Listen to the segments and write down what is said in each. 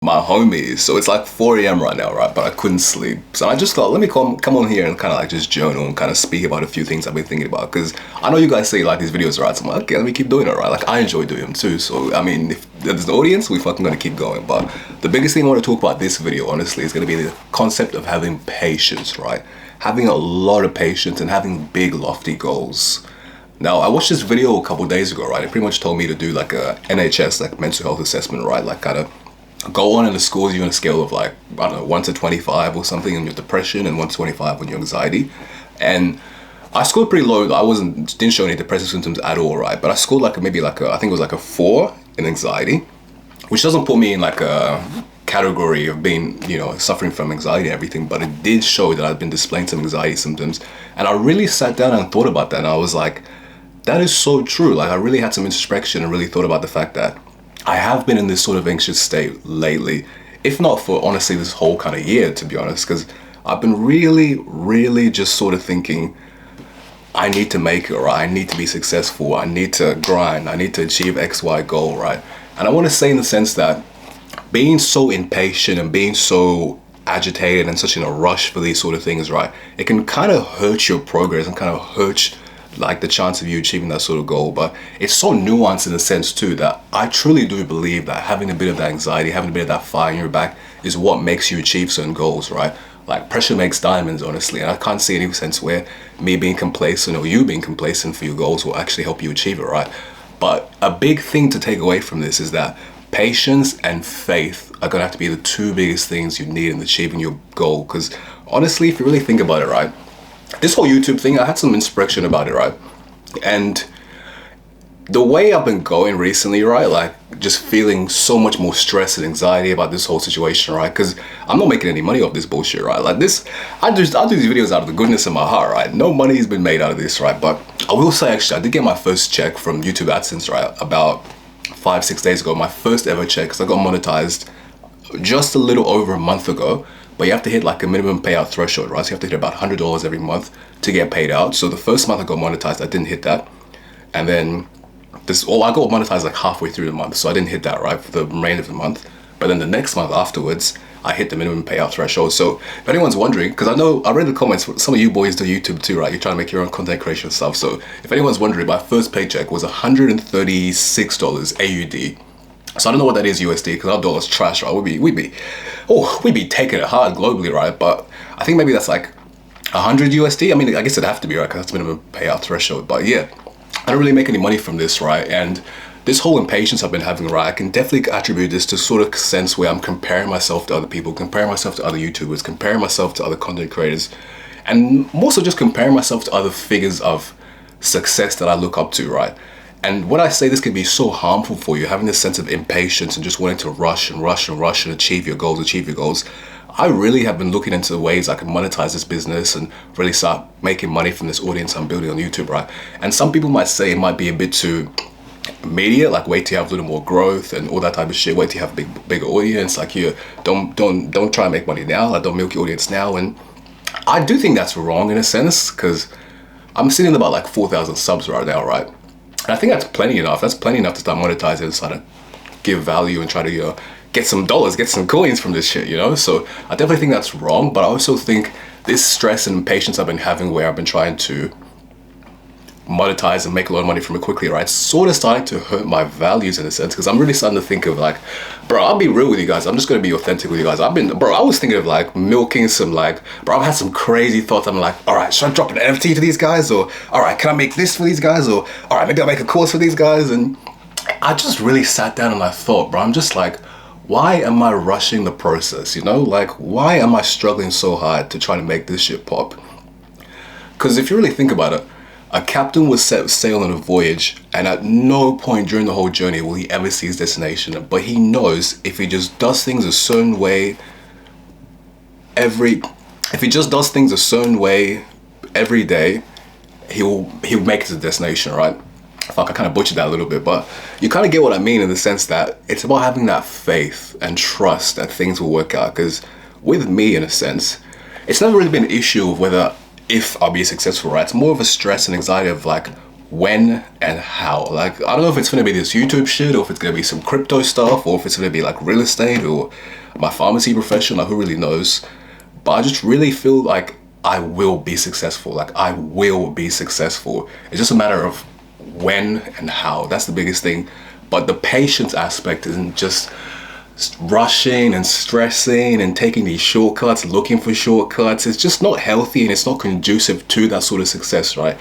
my homies. So it's like 4 a.m. right now, right? But I couldn't sleep. So I just thought, let me come on here and kind of like just journal and kind of speak about a few things I've been thinking about. Because I know you guys say you like these videos, right? So I'm like, okay, let me keep doing it, right? Like I enjoy doing them too. So I mean, if there's an audience, we fucking gonna keep going. But the biggest thing I want to talk about this video, honestly, is gonna be the concept of having patience, right? Having a lot of patience and having big, lofty goals. Now, I watched this video a couple days ago, right? It pretty much told me to do like a NHS, like mental health assessment, right? Like kind of go on and it scores you on a scale of like, I don't know, 1 to 25 or something on your depression and 1 to 25 on your anxiety. And I scored pretty low. Didn't show any depressive symptoms at all, right? But I scored like I think it was like a 4 in anxiety, which doesn't put me in like a category of being, suffering from anxiety and everything, but it did show that I'd been displaying some anxiety symptoms. And I really sat down and thought about that, and I was like, that is so true. Like I really had some introspection and really thought about the fact that I have been in this sort of anxious state lately, if not for honestly this whole kind of year, to be honest, because I've been really just sort of thinking, I need to make it, right? I need to be successful. I need to grind. I need to achieve XY goal, right? And I want to say in the sense that being so impatient and being so agitated and such in a rush for these sort of things, right? It can kind of hurt your progress and kind of hurt like the chance of you achieving that sort of goal. But it's so nuanced in a sense too that I truly do believe that having a bit of that anxiety, having a bit of that fire in your back is what makes you achieve certain goals, right? Like pressure makes diamonds, honestly, and I can't see any sense where me being complacent or you being complacent for your goals will actually help you achieve it, right? But a big thing to take away from this is that patience and faith are gonna have to be the two biggest things you need in achieving your goal. Because honestly, if you really think about it, right, this whole YouTube thing, I had some inspiration about it, right? And the way I've been going recently, right, like just feeling so much more stress and anxiety about this whole situation, right? Because I'm not making any money off this bullshit, right? Like this, I do these videos out of the goodness of my heart, right? No money has been made out of this, right? But I will say, actually, I did get my first check from YouTube AdSense, right? About 5-6 days ago, my first ever check, because I got monetized just a little over a month ago. But you have to hit like a minimum payout threshold, right? So you have to hit about $100 every month to get paid out. So the first month I got monetized, I didn't hit that. And then I got monetized like halfway through the month. So I didn't hit that, right, for the remainder of the month. But then the next month afterwards, I hit the minimum payout threshold. So if anyone's wondering, because I read the comments, some of you boys do YouTube too, right? You're trying to make your own content creation stuff. So if anyone's wondering, my first paycheck was $136 AUD. So I don't know what that is USD, because our dollar's trash, right? We'd be taking it hard globally, right? But I think maybe that's like 100 USD. I mean, I guess it'd have to be, right? Because that's minimum payout threshold. But yeah, I don't really make any money from this, right? And this whole impatience I've been having, right, I can definitely attribute this to sort of sense where I'm comparing myself to other people, comparing myself to other YouTubers, comparing myself to other content creators, and more so just comparing myself to other figures of success that I look up to, right? And when I say this can be so harmful for you, having this sense of impatience and just wanting to rush and achieve your goals, I really have been looking into the ways I can monetize this business and really start making money from this audience I'm building on YouTube, right? And some people might say it might be a bit too immediate, like wait till you have a little more growth and all that type of shit, wait till you have a bigger audience, like you don't try and make money now, like don't milk your audience now. And I do think that's wrong in a sense, because I'm sitting at about like 4,000 subs right now, right? And I think that's plenty enough. That's plenty enough to start monetizing and start to give value and try to, get some dollars, get some coins from this shit, So I definitely think that's wrong, but I also think this stress and impatience I've been having where I've been trying to monetize and make a lot of money from it quickly, right? It's sort of starting to hurt my values in a sense, because I'm really starting to think of like, bro, I'll be real with you guys. I'm just going to be authentic with you guys. I was thinking of like milking some like, bro, I've had some crazy thoughts. I'm like, all right, should I drop an NFT to these guys? Or, all right, can I make this for these guys? Or, all right, maybe I'll make a course for these guys. And I just really sat down and I thought, bro, I'm just like, why am I rushing the process? Like, why am I struggling so hard to try to make this shit pop? Because if you really think about it, a captain will set sail on a voyage, and at no point during the whole journey will he ever see his destination. But he knows if he just does things a certain way every day, he'll make it to the destination, right? Fuck, I kind of butchered that a little bit, but you kind of get what I mean in the sense that it's about having that faith and trust that things will work out. Because with me, in a sense, it's never really been an issue of if I'll be successful, right? It's more of a stress and anxiety of like, when and how. Like, I don't know if it's gonna be this YouTube shit, or if it's gonna be some crypto stuff, or if it's gonna be like real estate or my pharmacy profession, like who really knows. But I just really feel like I will be successful. Like, I will be successful. It's just a matter of when and how. That's the biggest thing. But the patience aspect isn't just rushing and stressing and taking these shortcuts, looking for shortcuts. It's just not healthy, and it's not conducive to that sort of success, right?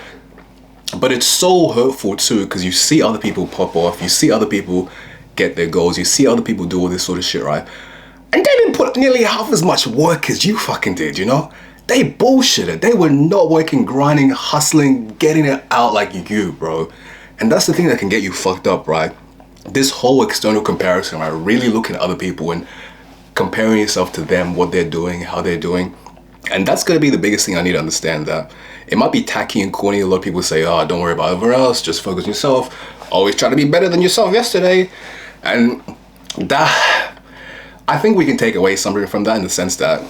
But it's so hurtful too, because you see other people pop off, you see other people get their goals, you see other people do all this sort of shit, right? And they didn't put nearly half as much work as you fucking did, you know? They bullshitted. They were not working, grinding, hustling, getting it out like you, bro. And that's the thing that can get you fucked up, right? This whole external comparison, right? Really looking at other people and comparing yourself to them, what they're doing, how they're doing. And that's going to be the biggest thing I need to understand. That it might be tacky and corny. A lot of people say, oh, don't worry about everyone else, just focus on yourself. Always try to be better than yourself yesterday. And that, I think we can take away something from that, in the sense that,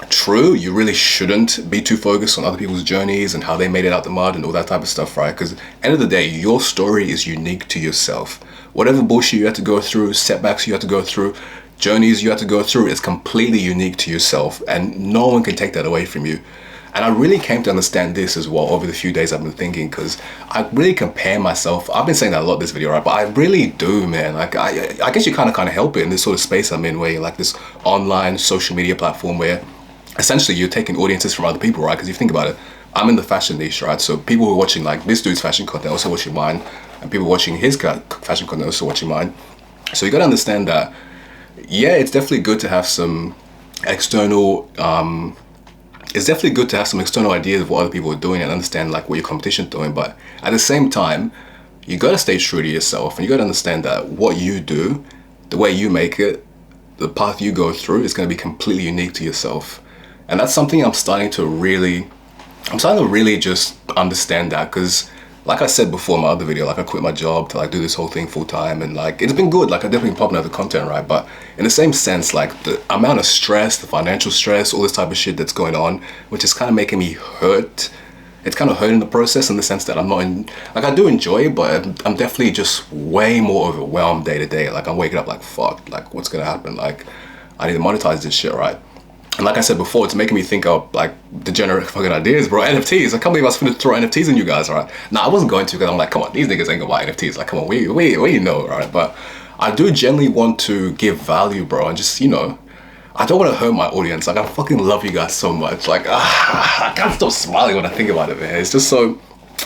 true, you really shouldn't be too focused on other people's journeys and how they made it out the mud and all that type of stuff, right? Because end of the day, your story is unique to yourself. Whatever bullshit you have to go through, setbacks you have to go through, journeys you have to go through, is completely unique to yourself, and no one can take that away from you. And I really came to understand this as well over the few days I've been thinking, because I really compare myself. I've been saying that a lot this video, right? But I really do, man. Like, I guess you kind of help it in this sort of space I'm in, where you're like this online social media platform where essentially you're taking audiences from other people, right? Because if you think about it, I'm in the fashion niche, right? So people who are watching like this dude's fashion content also watching mine, and people watching his fashion content also watching mine. So you got to understand that, yeah, it's definitely good to have some external it's definitely good to have some external ideas of what other people are doing and understand like what your competition's doing. But at the same time, you got to stay true to yourself, and you got to understand that what you do, the way you make it, the path you go through is going to be completely unique to yourself. And that's something I'm starting to really just understand that, because like I said before in my other video, like I quit my job to like do this whole thing full time, and like it's been good. Like I definitely popping out the content, right? But in the same sense, like the amount of stress, the financial stress, all this type of shit that's going on, which is kind of making me hurt. It's kind of hurting the process, in the sense that I'm not in, like I do enjoy it, but I'm definitely just way more overwhelmed day to day. Like I'm waking up like, fuck, like what's gonna happen? Like I need to monetize this shit, right? And like I said before, it's making me think of like degenerate fucking ideas, bro. NFTs. I can't believe I was finna throw NFTs in you guys, right? Nah, I wasn't going to, because I'm like, come on, these niggas ain't gonna buy NFTs. Like, come on, we know, right? But I do genuinely want to give value, bro, and just, you know, I don't want to hurt my audience. Like, I fucking love you guys so much. Like, I can't stop smiling when I think about it, man. It's just so,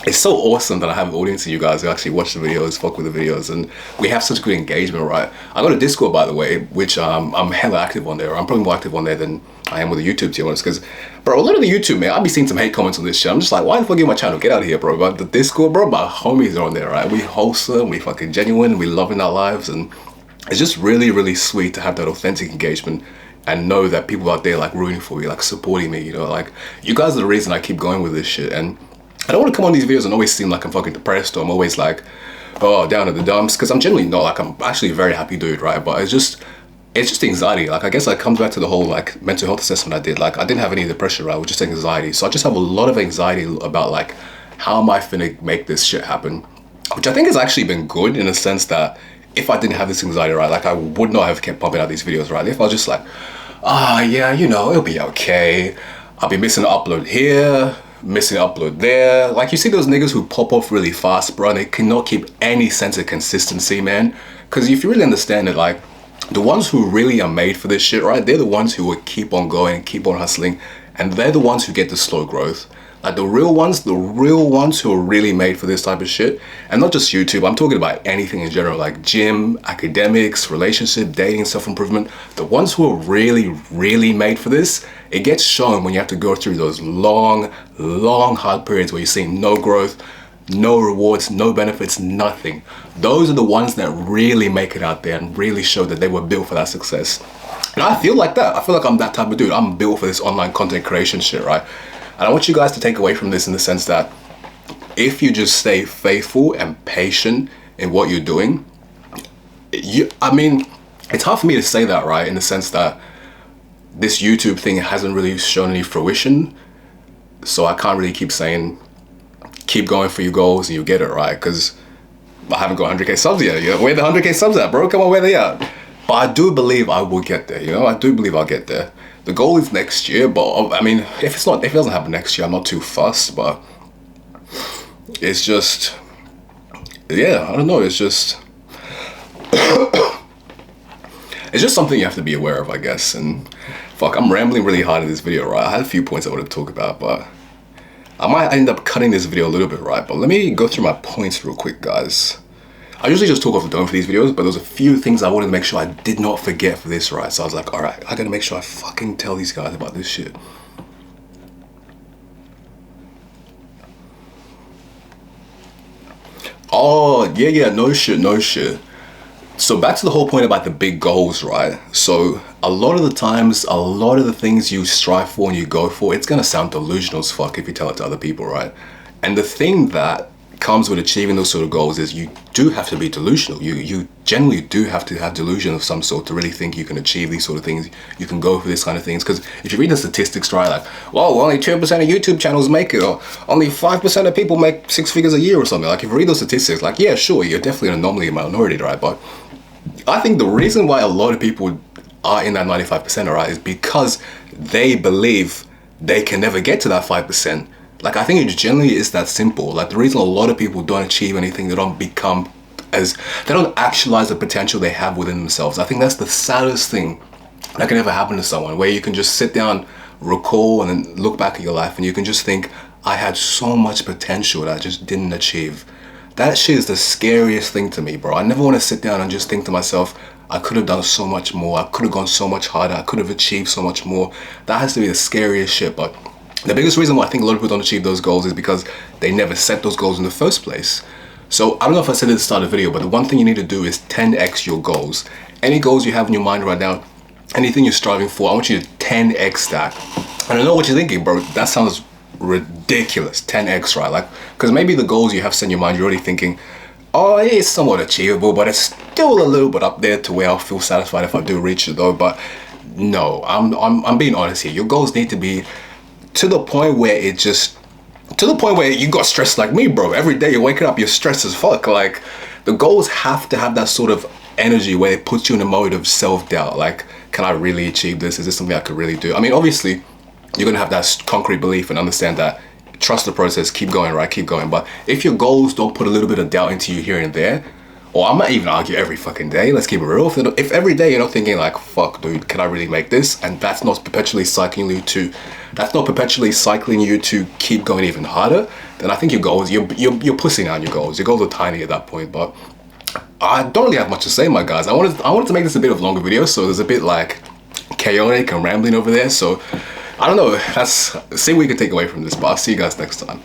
it's so awesome that I have an audience of you guys who actually watch the videos, fuck with the videos, and we have such good engagement, right? I got a Discord, by the way, which I'm hella active on there. I'm probably more active on there than I am with the YouTube, to be honest, because, bro, a lot of the YouTube, man, I'll be seeing some hate comments on this shit. I'm just like, why the fuck are you on my channel? Get out of here, bro. But the Discord, bro, my homies are on there, right? We wholesome, we fucking genuine, we loving our lives, and it's just really, really sweet to have that authentic engagement and know that people out there like rooting for me, like supporting me, you know, like you guys are the reason I keep going with this shit. And I don't want to come on these videos and always seem like I'm fucking depressed, or I'm always like, oh, down in the dumps, because I'm generally not. Like, I'm actually a very happy dude, right? But it's just anxiety. Like, I guess that comes back to the whole like mental health assessment I did. Like, I didn't have any depression, right? It was just anxiety. So I just have a lot of anxiety about like, how am I finna make this shit happen? Which I think has actually been good, in a sense that if I didn't have this anxiety, right, like I would not have kept pumping out these videos, right? If I was just like, yeah, you know, it'll be okay. I'll be missing an upload here, missing an upload there. Like, you see those niggas who pop off really fast, bro, and they cannot keep any sense of consistency, man. Because if you really understand it, like, the ones who really are made for this shit, right, they're the ones who will keep on going, keep on hustling, and they're the ones who get the slow growth. Like the real ones who are really made for this type of shit. And not just YouTube, I'm talking about anything in general, like gym, academics, relationship, dating, self-improvement. The ones who are really, really made for this, it gets shown when you have to go through those long, hard periods where you're seeing no growth, no rewards, no benefits, nothing. Those are the ones that really make it out there and really show that they were built for that success. And I feel like that. I feel like I'm that type of dude. I'm built for this online content creation shit, right? And I want you guys to take away from this in the sense that if you just stay faithful and patient in what you're doing, I mean, it's hard for me to say that, right? In the sense that this YouTube thing hasn't really shown any fruition. So I can't really keep saying, keep going for your goals and you get it, right? Because I haven't got 100k subs yet. You know, where the 100k subs at, bro? Come on, where they at? But I do believe I will get there. You know, I do believe I'll get there. The goal is next year, but I mean, if it doesn't happen next year, I'm not too fussed. But it's just, yeah, I don't know. It's just, it's just something you have to be aware of, I guess. And fuck, I'm rambling really hard in this video, right? I had a few points I wanted to talk about, but I might end up cutting this video a little bit, right? But let me go through my points real quick, guys. I usually just talk off the dome for these videos, but there's a few things I wanted to make sure I did not forget for this, right? So I was like, all right, I gotta make sure I fucking tell these guys about this shit. Oh, yeah, no shit. So back to the whole point about the big goals, right? So a lot of the times, a lot of the things you strive for and you go for, it's gonna sound delusional as fuck if you tell it to other people, right? And the thing that comes with achieving those sort of goals is you do have to be delusional. You generally do have to have delusion of some sort to really think you can achieve these sort of things. You can go for this kind of things. Because if you read the statistics, right, like, well, only 2% of YouTube channels make it, or only 5% of people make 6 figures a year or something. Like, if you read those statistics, like, yeah, sure, you're definitely an anomaly, a minority, right? But I think the reason why a lot of people are in that 95%, right, is because they believe they can never get to that 5%. Like, I think it generally is that simple. Like, the reason a lot of people don't achieve anything, they don't actualize the potential they have within themselves. I think that's the saddest thing that can ever happen to someone, where you can just sit down, recall, and then look back at your life, and you can just think, I had so much potential that I just didn't achieve. That shit is the scariest thing to me, bro. I never want to sit down and just think to myself, I could have done so much more. I could have gone so much harder. I could have achieved so much more. That has to be the scariest shit. But the biggest reason why I think a lot of people don't achieve those goals is because they never set those goals in the first place. So I don't know if I said it at the start of the video, but the one thing you need to do is 10x your goals. Any goals you have in your mind right now, anything you're striving for, I want you to 10x that. And I know what you're thinking, bro. That sounds ridiculous. 10x, right? Like, because maybe the goals you have set in your mind, you're already thinking, oh, it's somewhat achievable, but it's still a little bit up there to where I'll feel satisfied if I do reach it, though. But no, I'm being honest here. Your goals need to be to the point where you got stressed like me, bro. Every day you're waking up, you're stressed as fuck. Like, the goals have to have that sort of energy where it puts you in a mode of self-doubt. Like, can I really achieve this? Is this something I could really do? I mean, obviously, you're gonna have that concrete belief and understand that, trust the process, keep going, right? Keep going. But if your goals don't put a little bit of doubt into you here and there, or I might even argue every fucking day, let's keep it real. If every day you're not thinking like, fuck, dude, can I really make this? And that's not perpetually cycling you to keep going even harder, then I think your goals, you're pussing out your goals. Your goals are tiny at that point. But I don't really have much to say, my guys. I wanted to make this a bit of a longer video, so there's a bit like chaotic and rambling over there. So I don't know. See what you can take away from this, but I'll see you guys next time.